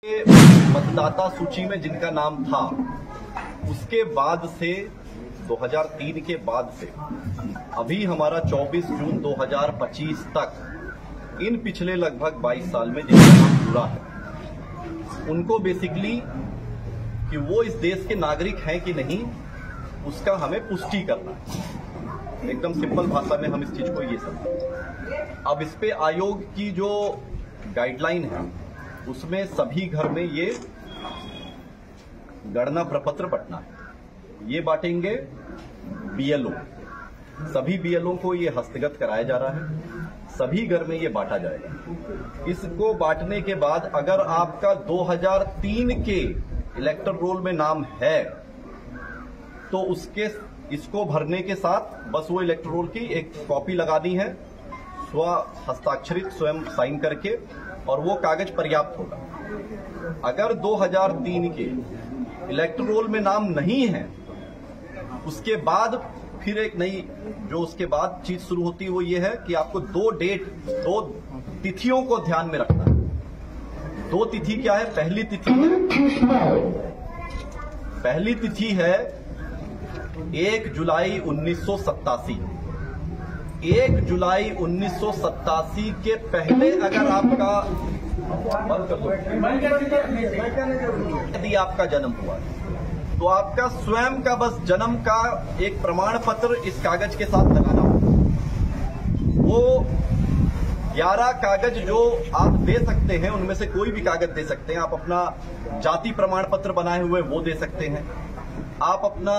मतदाता सूची में जिनका नाम था उसके बाद से 2003 के बाद से अभी हमारा 24 जून 2025 तक इन पिछले लगभग 22 साल में जिनका नाम जुड़ा है उनको बेसिकली कि वो इस देश के नागरिक हैं कि नहीं उसका हमें पुष्टि करना है। एकदम सिंपल भाषा में हम इस चीज को ये समझें। अब इस पे आयोग की जो गाइडलाइन है उसमें सभी घर में ये गणना प्रपत्र बंटना है। ये बांटेंगे बीएलओ, सभी बीएलओ को ये हस्तगत कराया जा रहा है, सभी घर में ये बांटा जाएगा। इसको बांटने के बाद अगर आपका 2003 के इलेक्टर रोल में नाम है तो इसको भरने के साथ बस वो इलेक्टर रोल की एक कॉपी लगानी है, स्व हस्ताक्षरित स्वयं साइन करके, और वो कागज पर्याप्त होगा। अगर 2003 के इलेक्टर रोल में नाम नहीं है उसके बाद फिर एक नई जो उसके बाद चीज शुरू होती है वो ये है कि आपको दो तिथियों को ध्यान में रखना है। दो तिथि क्या है? पहली तिथि है 1 जुलाई 1987। 1 जुलाई 1987 के पहले अगर आपका यदि आपका जन्म हुआ तो आपका स्वयं का बस जन्म का एक प्रमाण पत्र इस कागज के साथ लगाना होगा। वो 11 कागज जो आप दे सकते हैं उनमें से कोई भी कागज दे सकते हैं। आप अपना जाति प्रमाण पत्र बनाए हुए वो दे सकते हैं, आप अपना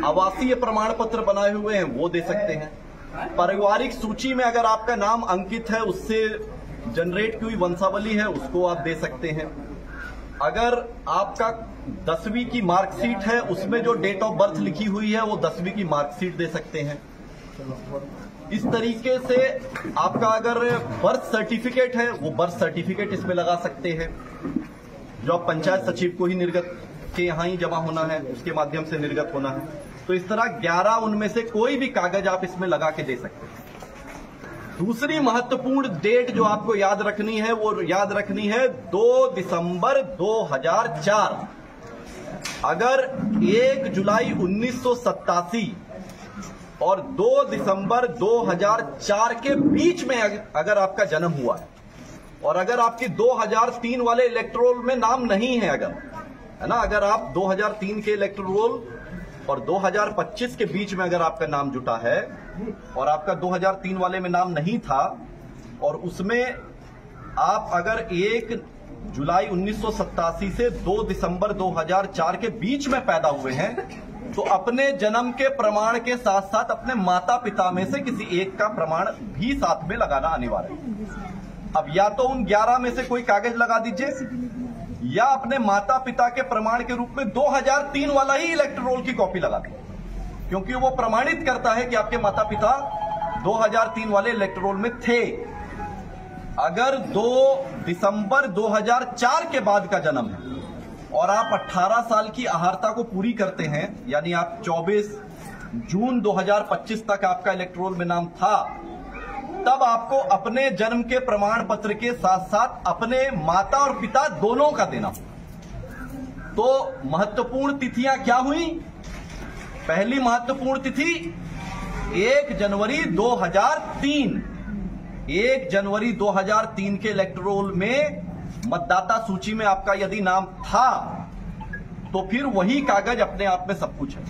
आवासीय प्रमाण पत्र बनाए हुए हैं वो दे सकते हैं, पारिवारिक सूची में अगर आपका नाम अंकित है उससे जनरेट की हुई वंशावली है उसको आप दे सकते हैं। अगर आपका 10वीं की मार्कशीट है उसमें जो डेट ऑफ बर्थ लिखी हुई है वो 10वीं की मार्कशीट दे सकते हैं। इस तरीके से आपका अगर बर्थ सर्टिफिकेट है वो बर्थ सर्टिफिकेट इसमें लगा सकते हैं, जो आप पंचायत सचिव को ही निर्गत के यहां ही जमा होना है उसके माध्यम से निर्गत होना है। तो इस तरह 11 उनमें से कोई भी कागज आप इसमें लगा के दे सकते हैं। दूसरी महत्वपूर्ण डेट जो आपको याद रखनी है वो याद रखनी है 2 दिसंबर 2004। अगर 1 जुलाई 1987 और 2 दिसंबर 2004 के बीच में अगर आपका जन्म हुआ है और अगर आपके 2003 वाले इलेक्टोरल में नाम नहीं है, अगर है ना, अगर आप 2003 के इलेक्टोरल रोल और 2025 के बीच में अगर आपका नाम जुटा है और आपका 2003 वाले में नाम नहीं था और उसमें आप अगर 1 जुलाई 1987 से 2 दिसंबर 2004 के बीच में पैदा हुए हैं तो अपने जन्म के प्रमाण के साथ साथ अपने माता पिता में से किसी एक का प्रमाण भी साथ में लगाना अनिवार्य है। अब या तो उन 11 में से कोई कागज लगा दीजिए या अपने माता पिता के प्रमाण के रूप में 2003 वाला ही इलेक्टर रोल की कॉपी लगा दें, क्योंकि वो प्रमाणित करता है कि आपके माता पिता 2003 वाले इलेक्टर रोल में थे। अगर 2 दिसंबर 2004 के बाद का जन्म है और आप 18 साल की अहर्ता को पूरी करते हैं, यानी आप 24 जून 2025 तक आपका इलेक्टर रोल में नाम था, तब आपको अपने जन्म के प्रमाण पत्र के साथ साथ अपने माता और पिता दोनों का देना। तो महत्वपूर्ण तिथियां क्या हुई? पहली महत्वपूर्ण तिथि 1 जनवरी 2003। 1 जनवरी 2003 के इलेक्टर रोल में मतदाता सूची में आपका यदि नाम था तो फिर वही कागज अपने आप में सब कुछ है।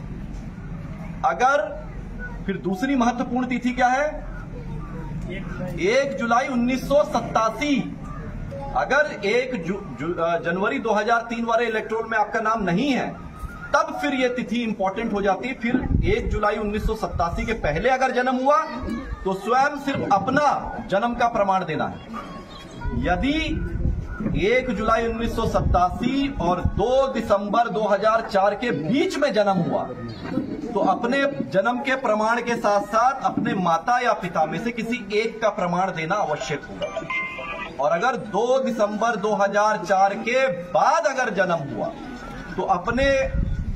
अगर फिर दूसरी महत्वपूर्ण तिथि क्या है? 1 जुलाई 1987। अगर 1 जनवरी 2003 वाले इलेक्टोरल में आपका नाम नहीं है तब फिर यह तिथि इंपॉर्टेंट हो जाती है। फिर 1 जुलाई 1987 के पहले अगर जन्म हुआ तो स्वयं सिर्फ अपना जन्म का प्रमाण देना है। यदि 1 जुलाई 1987 और 2 दिसंबर 2004 के बीच में जन्म हुआ तो अपने जन्म के प्रमाण के साथ साथ अपने माता या पिता में से किसी एक का प्रमाण देना आवश्यक होगा। और अगर 2 दिसंबर 2004 के बाद अगर जन्म हुआ तो अपने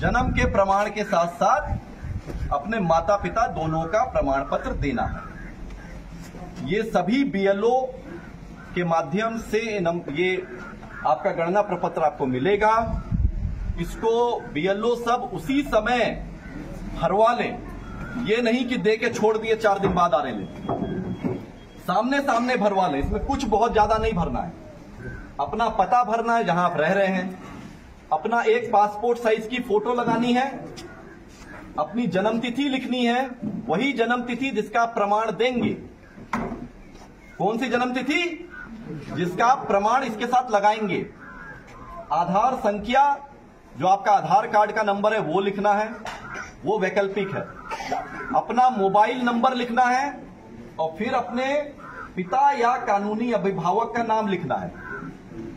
जन्म के प्रमाण के साथ साथ अपने माता पिता दोनों का प्रमाण पत्र देना है। ये सभी बीएलओ के माध्यम से ये आपका गणना प्रपत्र आपको मिलेगा। इसको बीएलओ सब उसी समय भरवा लें, ये नहीं कि दे के छोड़ दिए 4 दिन बाद आ रहे ले, सामने सामने भरवा लें। इसमें कुछ बहुत ज्यादा नहीं भरना है, अपना पता भरना है जहां आप रह रहे हैं, अपना एक पासपोर्ट साइज की फोटो लगानी है, अपनी जन्मतिथि लिखनी है, वही जन्मतिथि जिसका आप प्रमाण देंगे। कौन सी जन्मतिथि? जिसका आप प्रमाण इसके साथ लगाएंगे। आधार संख्या, जो आपका आधार कार्ड का नंबर है वो लिखना है, वो वैकल्पिक है। अपना मोबाइल नंबर लिखना है और फिर अपने पिता या कानूनी अभिभावक का नाम लिखना है।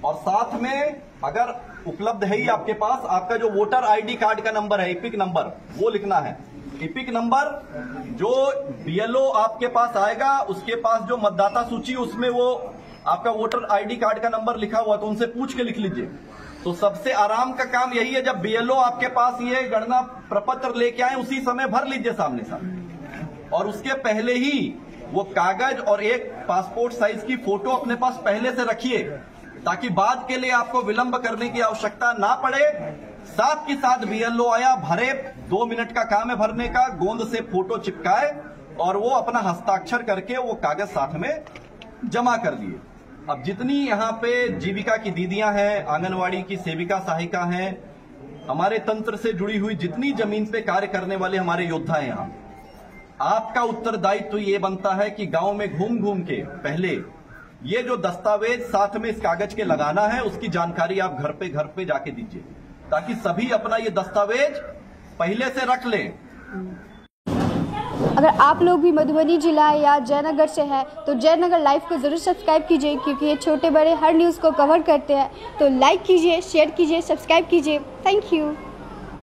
और साथ में अगर उपलब्ध है ही आपके पास, आपका जो वोटर आईडी कार्ड का नंबर है, इपिक नंबर, वो लिखना है। इपिक नंबर जो बीएलओ आपके पास आएगा, उसके पास जो मतदाता सूची उसमें वो आपका वोटर आईडी कार्ड का नंबर लिखा हुआ, तो उनसे पूछ के लिख लीजिए। तो सबसे आराम का काम यही है, जब बीएलओ आपके पास ये गणना प्रपत्र लेके आए उसी समय भर लीजिए सामने सामने। और उसके पहले ही वो कागज और एक पासपोर्ट साइज की फोटो अपने पास पहले से रखिए, ताकि बाद के लिए आपको विलंब करने की आवश्यकता ना पड़े। साथ के साथ बीएलओ आया, भरे, 2 मिनट का काम है भरने का, गोंद से फोटो चिपकाए और वो अपना हस्ताक्षर करके वो कागज साथ में जमा कर दिए। अब जितनी यहाँ पे जीविका की दीदियां हैं, आंगनवाड़ी की सेविका सहायिका हैं, हमारे तंत्र से जुड़ी हुई जितनी जमीन पे कार्य करने वाले हमारे योद्धा हैं, यहाँ आपका उत्तरदायित्व तो ये बनता है कि गांव में घूम घूम के पहले ये जो दस्तावेज साथ में इस कागज के लगाना है, उसकी जानकारी आप घर पे जाके दीजिए, ताकि सभी अपना ये दस्तावेज पहले से रख लें। अगर आप लोग भी मधुबनी जिला या जयनगर से हैं तो जयनगर लाइव को ज़रूर सब्सक्राइब कीजिए, क्योंकि ये छोटे बड़े हर न्यूज़ को कवर करते हैं। तो लाइक कीजिए, शेयर कीजिए, सब्सक्राइब कीजिए। Thank you.